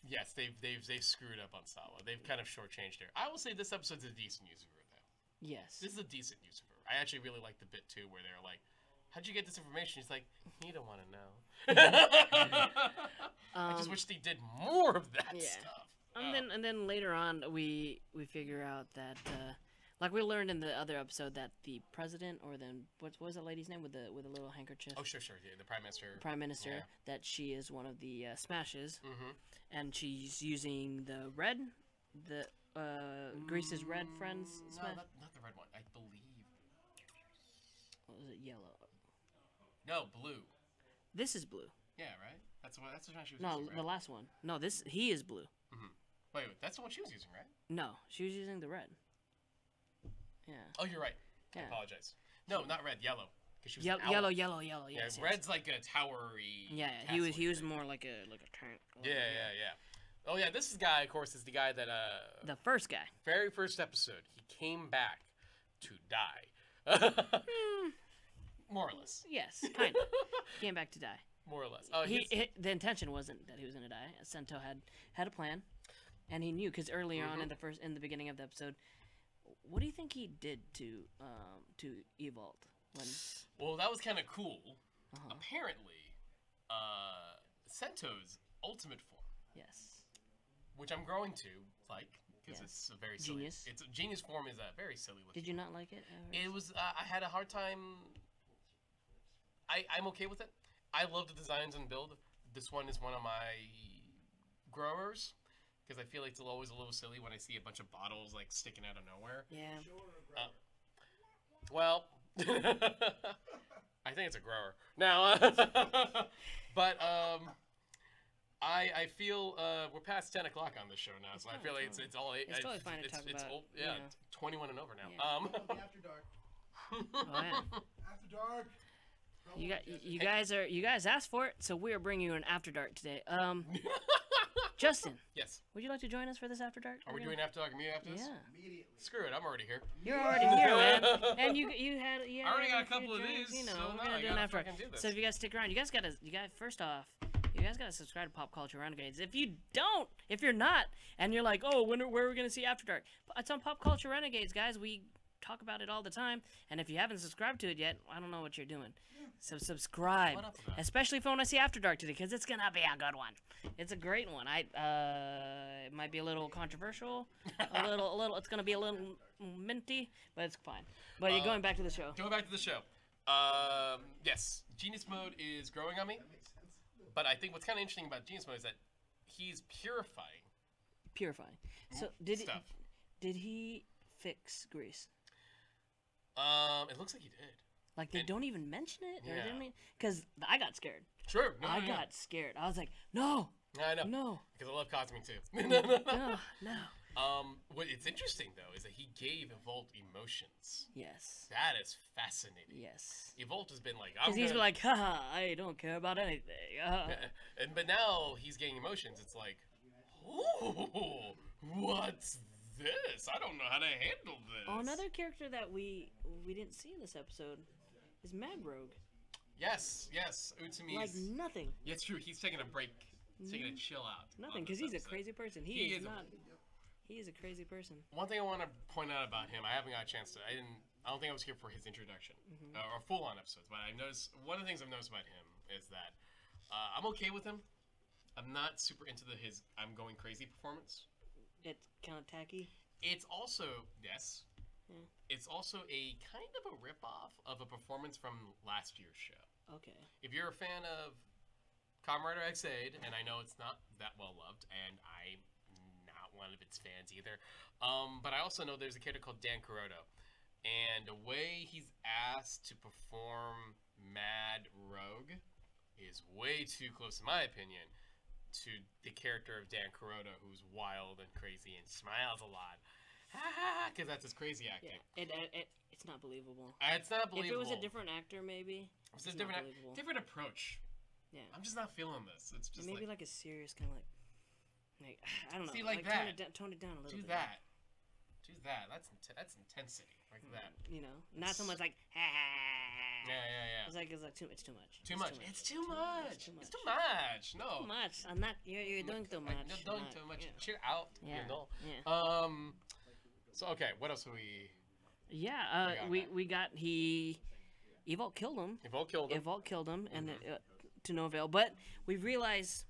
yes, they've screwed up on Sawa. They've kind of shortchanged her. I will say this episode's a decent use of her, though. Yes. This is a decent use of her. I actually really like the bit too, where they're like, "How'd you get this information?" He's like, "You don't want to know." I just wish they did more of that stuff. And then later on, we figure out that, like we learned in the other episode, that the president, or then what was that lady's name with the little handkerchief? Oh, sure, yeah, the prime minister. Yeah. That she is one of the smashes, and she's using the red, Grease's red friends. No, not the red one. I believe. What was it? Yellow. No, blue. This is blue. Yeah, right. That's the one she was using. No, right? The last one. No, he is blue. Wait, that's the one she was using, right? No, she was using the red. Yeah. Oh, you're right. Yeah. I apologize. No, not red, yellow. She was yellow. Yes, red's like a towery. Yeah, he was more like a tank. Yeah. Oh yeah, this guy, of course, is the guy that the first guy. Very first episode, he came back to die. More or less. Yes, kind of. Came back to die. More or less. The intention wasn't that he was gonna die. Sento had a plan, and he knew, because earlier on in the beginning of the episode, what do you think he did to Evolt? Well, that was kind of cool. Apparently, Sento's ultimate form. Yes. Which I'm growing to like, because it's a very silly. Genius. It's a genius form is a very silly looking. Did you not like it? It was. I had a hard time. I'm okay with it. I love the designs and build. This one is one of my growers, because I feel like it's always a little silly when I see a bunch of bottles like sticking out of nowhere. Yeah. Well, I think it's a grower now. But I feel we're past 10 o'clock on this show now, so I feel like it's all. It's totally fine to talk about. Old, yeah, 21 and over now. After dark. Oh, yeah. After dark. You guys asked for it, so we are bringing you an After Dark today. Justin. Yes. Would you like to join us for this After Dark? Are we doing After Dark immediately after this? Yeah. Immediately. Screw it, I'm already here. You're already here, man. And you had. I already got a couple of these. You know, so we're gonna do an After Dark. Do this. So if you guys stick around, you guys gotta subscribe to Pop Culture Renegades. If you're not, and you're like, oh, where are we gonna see After Dark? It's on Pop Culture Renegades, guys. We talk about it all the time, and if you haven't subscribed to it yet, I don't know what you're doing. So subscribe, especially if you want to see After Dark today, because it's gonna be a good one. It's a great one. It might be a little controversial, a little. It's gonna be a little minty, but it's fine. But you're going back to the show. Going back to the show. Yes, Genius Mode is growing on me. But I think what's kind of interesting about Genius Mode is that he's purifying. So did he fix Grease? It looks like he did. Like they don't even mention it, or didn't mean? Because I got scared. Sure. I got scared. I was like, no. I know. No. Because I love Cosmic too. No. What it's interesting though is that he gave Evolt emotions. Yes. That is fascinating. Yes. Evolt has been like, because he's like, haha, I don't care about anything. But now he's getting emotions. It's like, oh, what's this? I don't know how to handle this. Oh, another character that we didn't see in this episode is Mad Rogue. Yes. Utsumi. Like nothing. Yeah, it's true. He's taking a break. He's taking a chill out. Nothing, because he's a crazy person. He is not. He is a crazy person. One thing I want to point out about him, I haven't got a chance to. I don't think I was here for his introduction or full-on episodes. But I noticed one of the things I've noticed about him is that I'm okay with him. I'm not super into his "I'm going crazy" performance. It's kind of tacky. It's also It's also a kind of a rip-off of a performance from last year's show. Okay. If you're a fan of Kamen Rider X8, and I know it's not that well loved, and I'm not one of its fans either, but I also know there's a character called Dan Kuroto, and the way he's asked to perform Mad Rogue is way too close, in my opinion, to the character of Dan Kuroto, who's wild and crazy and smiles a lot. Because that's his crazy acting. Yeah, it's not believable. It's not believable. If it was a different actor, maybe. It's a different approach. Yeah. I'm just not feeling this. It's just maybe like a serious kind of like I don't know. See, like that. Tone it down a little bit. Do that. That's intensity, like that. You know, not so much like. Yeah. It's too much. It's too much. No. Too much. I'm not. You're doing too much. You're doing too much. Yeah. Chill out. Yeah. You know? Yeah. So okay, what else do we? Yeah. We got Evolt killed him. Evolt killed him, and to no avail. But we realized.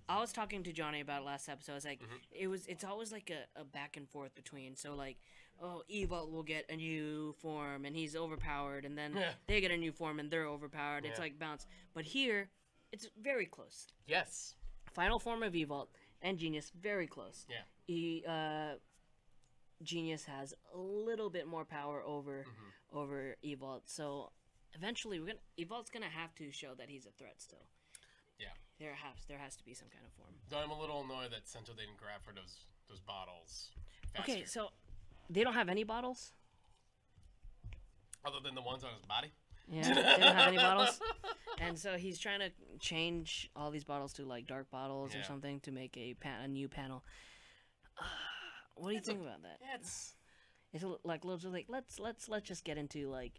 I was talking to Johnny about it last episode. I was like, it's always like a back and forth between. So like, Evolt will get a new form and he's overpowered, and then they get a new form and they're overpowered. It's like bounce. But here, it's very close. Yes. Final form of Evolt and Genius, very close. Yeah. Genius has a little bit more power over Evolt. So eventually, Evolt's gonna have to show that he's a threat still. Yeah. There has to be some kind of form. Though I'm a little annoyed that Sento didn't grab for those bottles faster. Okay, so they don't have any bottles? Other than the ones on his body? Yeah, they don't have any bottles. And so he's trying to change all these bottles to like dark bottles or something to make a new panel. What do you think about that? Yeah, it's like literally like let's just get into like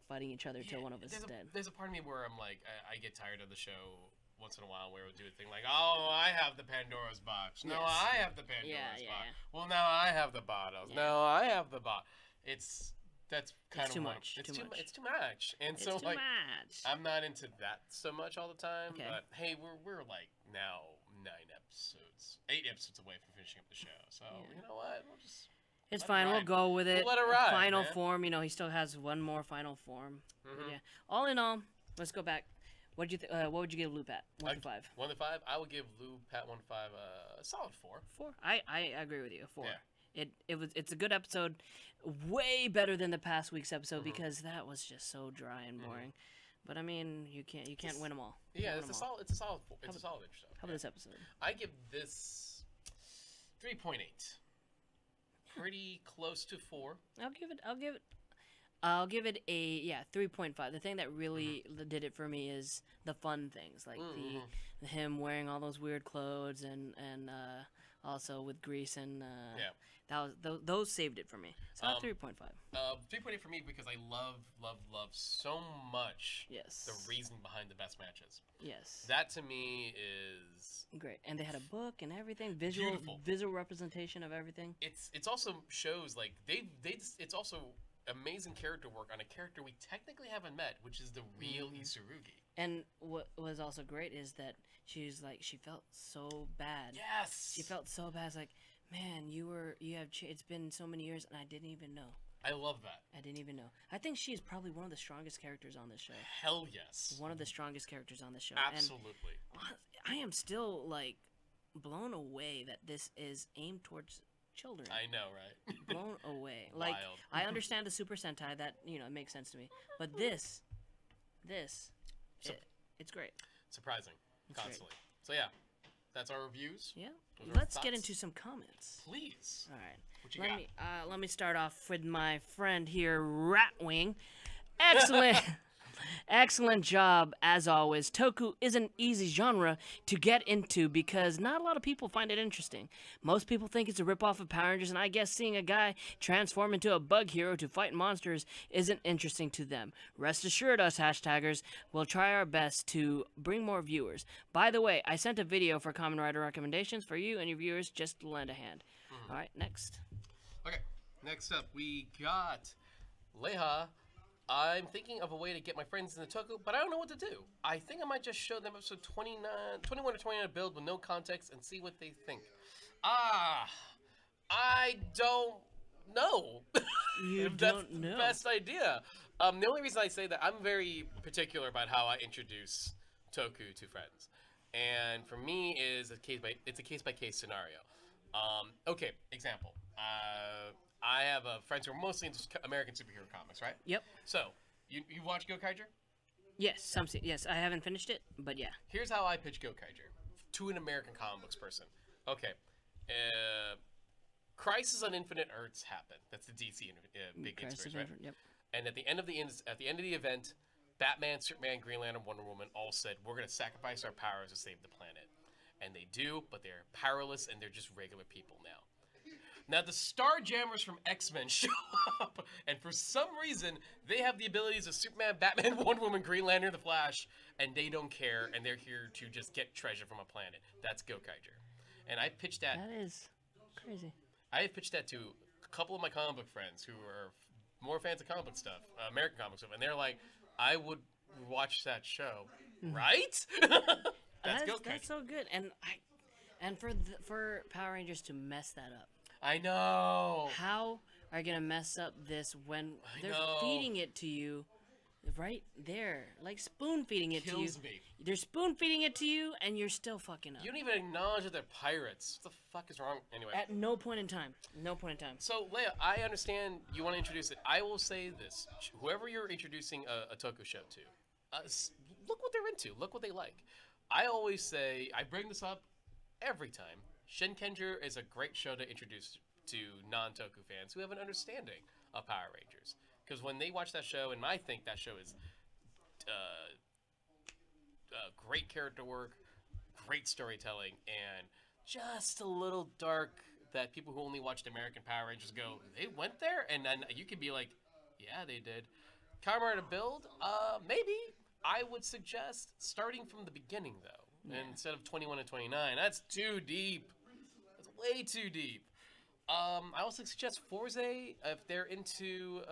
fighting each other till one of us is dead. There's a part of me where I'm like, I get tired of the show once in a while where we'll do a thing like, oh, I have the Pandora's box. No, I have the Pandora's box. Yeah. Well, now I have the bottles. Yeah. No, I have the box. That's kind of too much. It's too much. And so like, I'm not into that so much all the time. Okay. But hey, we're like now 8 episodes away from finishing up the show. So you know what? We'll just. It's fine. We'll go with it. We'll let it ride, final form. You know, he still has one more final form. Yeah. All in all, let's go back. What would you give Loop at? 1 to 5. 1 to 5. I would give Loop at 1 to 5 a solid 4. 4. I agree with you. 4. Yeah. It's a good episode, way better than the past week's episode because that was just so dry and boring. But I mean, you can't win them all. Yeah, it's a solid episode. How about this episode? I give this 3.8. Pretty close to 4. I'll give it a 3.5. The thing that really did it for me is the fun things, like the him wearing all those weird clothes and also with Grease and those saved it for me. So 3.5. 3.8 for me because I love so much the reason behind the best matches. Yes. That to me is great. And they had a book and everything, visual representation of everything. It's also shows like it's also amazing character work on a character we technically haven't met, which is the real Isurugi. And what was also great is that she felt so bad. Yes. She felt so bad. It's like, man, it's been so many years and I didn't even know. I love that. I didn't even know. I think she is probably one of the strongest characters on this show. Hell yes. One of the strongest characters on the show. Absolutely. And I am still, like, blown away that this is aimed towards children. I know, right? Blown away. Like, Wild. I understand the Super Sentai, that, you know, it makes sense to me. But this, it's great. Surprising. It's Constantly. great. So, yeah. That's our reviews. Yeah. Those are our Let's get thoughts. into some comments. Please. All right. What you got? Let me start off with my friend here, Ratwing. Excellent. Excellent job, as always. Toku is an easy genre to get into because not a lot of people find it interesting. Most people think it's a ripoff of Power Rangers, and I guess seeing a guy transform into a bug hero to fight monsters isn't interesting to them. Rest assured, us hashtaggers will try our best to bring more viewers. By the way, I sent a video for Kamen Rider recommendations for you and your viewers just to lend a hand. All right, next. Okay, next up we got Leha. I'm thinking of a way to get my friends in the Toku, but I don't know what to do. I think I might just show them episode 21 or 29 build with no context and see what they think. I don't know. You if that's don't the know. best idea. The only reason I say that, I'm very particular about how I introduce Toku to friends. And for me, it's a case-by-case scenario. Okay, example. I have friends who are mostly into American superhero comics, right? Yep. So, you watch Gokaiger? Yes, yes. I haven't finished it, but yeah. Here's how I pitch Gokaiger to an American comic books person. Okay. Crisis on Infinite Earths happened. That's the DC big inspiration, right? Yep. And at the end of the event, Batman, Superman, Green Lantern, Wonder Woman all said, "We're going to sacrifice our powers to save the planet." And they do, but they're powerless and they're just regular people now. Now, the Starjammers from X-Men show up, and for some reason, they have the abilities of Superman, Batman, Wonder Woman, Green Lantern, The Flash, and they don't care, and they're here to just get treasure from a planet. That's Gokaiger. And I pitched that... That is crazy. I have pitched that to a couple of my comic book friends who are more fans of comic book stuff, American comic stuff, and they're like, I would watch that show, right? That's Gokaiger. That's so good, and for Power Rangers to mess that up. I know. How are you gonna mess up this when they're feeding it to you, right there, like spoon feeding it to you? Kills me. They're spoon feeding it to you, and you're still fucking up. You don't even acknowledge that they're pirates. What the fuck is wrong? Anyway. At no point in time. No point in time. So, Leia, I understand you want to introduce it. I will say this. Whoever you're introducing a Toku show to, look what they're into. Look what they like. I always say, I bring this up every time. Shinkenger is a great show to introduce to non-Toku fans who have an understanding of Power Rangers. Because when they watch that show, and I think that show is great character work, great storytelling, and just a little dark that people who only watched American Power Rangers go, they went there? And then you could be like, yeah, they did. Kamen Rider build? Maybe. I would suggest starting from the beginning, though. Yeah. Instead of 21 and 29. That's too deep. That's way too deep. I also suggest Forze if they're into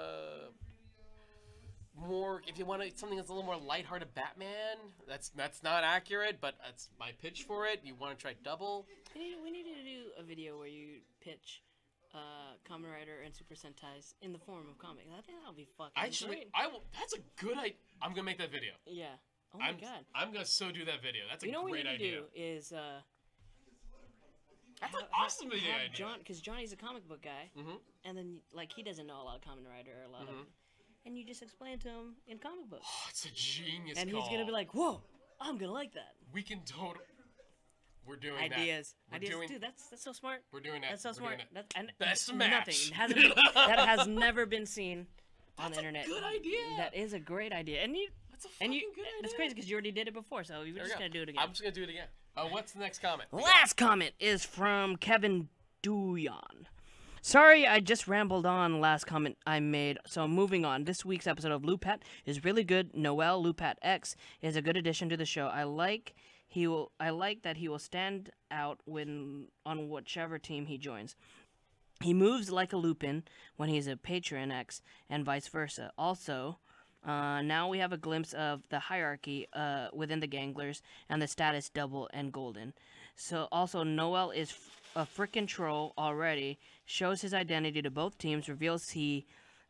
more. If you want something that's a little more lighthearted Batman, that's not accurate, but that's my pitch for it. You want to try Double? We need to do a video where you pitch Kamen Rider and Super Sentais in the form of comic. I think that'll be fucking great. I will. That's a good idea. I'm gonna make that video. Yeah. Oh my god. I'm gonna so do that video. That's a great idea. You know what we need to do is that's an awesome idea. Because Johnny's a comic book guy, and then like he doesn't know a lot of Kamen Rider or a lot of, and you just explain to him in comic books. Oh, it's a genius. And call. He's gonna be like, "Whoa, I'm gonna like that." We can totally. We're doing ideas. That. Dude, that's so smart. We're doing that. That's so smart. And best match. Nothing that has never been seen on the internet. That's a good idea. That is a great idea. That's a fucking good idea. It's crazy because you already did it before, so you're just gonna do it again. I'm just gonna do it again. What's the next comment? Last comment is from Kevin Duyan. Sorry, I just rambled on last comment I made, so moving on. This week's episode of Lupat is really good. Noel Lupat X is a good addition to the show. I like that he will stand out on whichever team he joins. He moves like a Lupin when he's a Patren X, and vice versa. Also, now we have a glimpse of the hierarchy within the Ganglers and the status Double and Golden. So also, Noel is a frickin' troll already. Shows his identity to both teams. Reveals he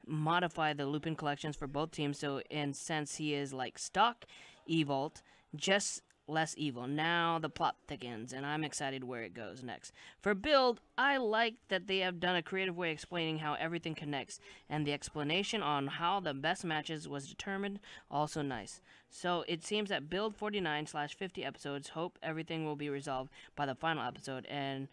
modify the Lupin collections for both teams, so in sense he is like stock Evolt, just less evil. Now the plot thickens, and I'm excited where it goes next. For build, I like that they have done a creative way explaining how everything connects, and the explanation on how the best matches was determined, also nice. So it seems that build 49/50 episodes, hope everything will be resolved by the final episode, and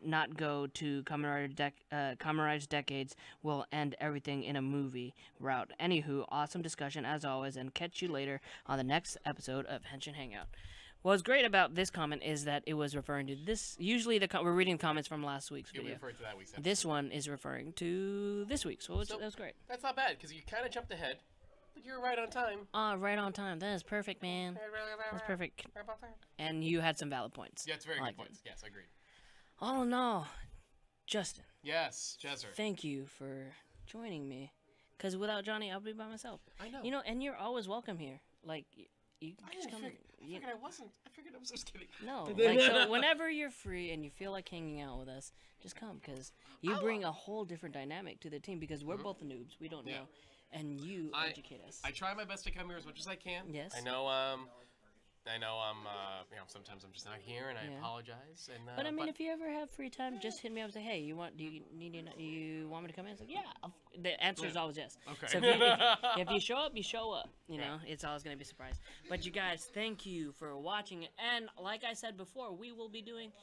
not go to Kamen Rider's decades will end everything in a movie route. Anywho, awesome discussion as always, and catch you later on the next episode of Henshin Hangout. What's great about this comment is that it was referring to this. Usually we're reading comments from last week's video. To that week's episode. This one is referring to this week, so that was great. That's not bad, because you kind of jumped ahead. But you're right on time. Right on time. That is perfect, man. That's perfect. And you had some valid points. Yeah, it's very good points. Yes, agreed. All in all, Justin. Yes, Jezzer. Thank you for joining me. Because without Johnny, I'll be by myself. I know. You know, and you're always welcome here. Like, you just come. I figured I was just kidding. No, like, so whenever you're free and you feel like hanging out with us, just come. Because you bring a whole different dynamic to the team. Because we're both noobs. We don't know. And you educate us. I try my best to come here as much as I can. Yes. I know I'm, sometimes I'm just not here, and I apologize. And but I mean, if you ever have free time, just hit me up and say, "Hey, you want me to come in?" It's like, yeah. The answer is always yes. Okay. So if you show up, you show up. You know, it's always gonna be a surprise. But you guys, thank you for watching. And like I said before, we will be doing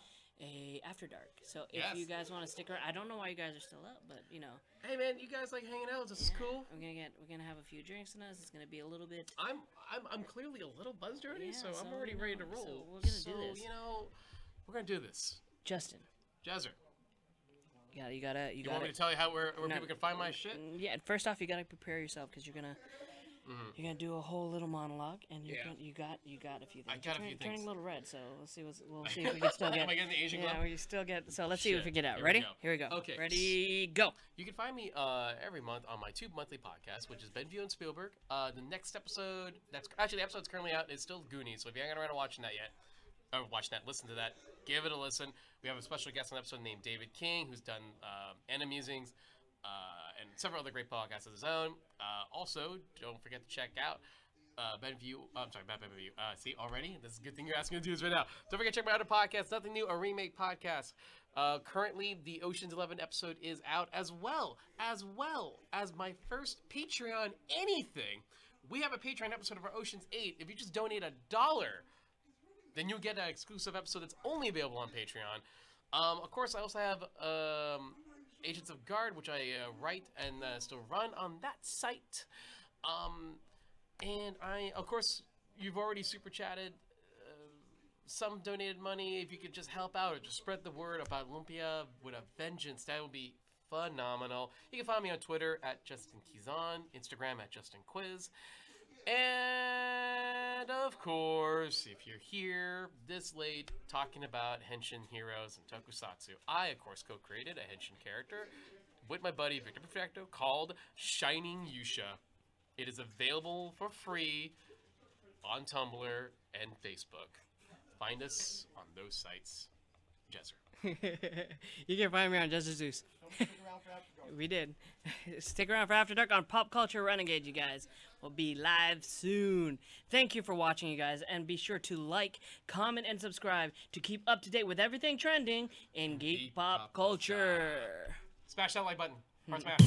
a After Dark. So if you guys want to stick around, I don't know why you guys are still up, but you know. Hey man, you guys like hanging out? This is cool. We're gonna have a few drinks tonight. It's gonna be a little bit. I'm clearly a little buzzed already, so I'm already ready to roll. So we're gonna do this. You know, we're gonna do this. Justin. Jezzer. You gotta. You want me to tell you where people can find my shit? Yeah. First off, you gotta prepare yourself because you're gonna. You're gonna do a whole little monologue, and you got a few things. I got a few things. Turning a little red, so we'll see if we can still get. Am I getting the Asian glow? Yeah, we still get. So let's see if we get out. Ready? Here we go. Okay. Ready? Go. You can find me every month on my 2 monthly podcasts, which is Benview and Spielberg. The next episode, the episode's currently out. It's still Goonies, so if you haven't gotten around to watching that yet, or watching that, listen to that. Give it a listen. We have a special guest on the episode named David King, who's done Anna Musings. And several other great podcasts of his own. Also, don't forget to check out Benview. I'm sorry, not Benview. See, already? This is a good thing you're asking me to do this right now. Don't forget to check my other podcast, Nothing New, a Remake podcast. Currently, the Ocean's 11 episode is out, as well as my first Patreon anything. We have a Patreon episode of our Ocean's 8. If you just donate $1, then you'll get an exclusive episode that's only available on Patreon. Of course, I also have Agents of Guard, which I write and still run on that site. And of course, you've already super chatted. Some donated money. If you could just help out or just spread the word about Lumpia with a vengeance, that would be phenomenal. You can find me on Twitter at Justin Quizon, Instagram at Justin Quiz. And of course, if you're here this late talking about Henshin heroes and tokusatsu, I of course co-created a Henshin character with my buddy Victor Perfecto called Shining Yuusha. It is available for free on Tumblr and Facebook. Find us on those sites. Jezzer. You can find me on Jezzer Zeus. We did. Stick around for After Dark on Pop Culture Renegade, you guys. We'll be live soon. Thank you for watching, you guys, and be sure to like, comment, and subscribe to keep up to date with everything trending in geek pop culture. Smash that like button. Hard smash.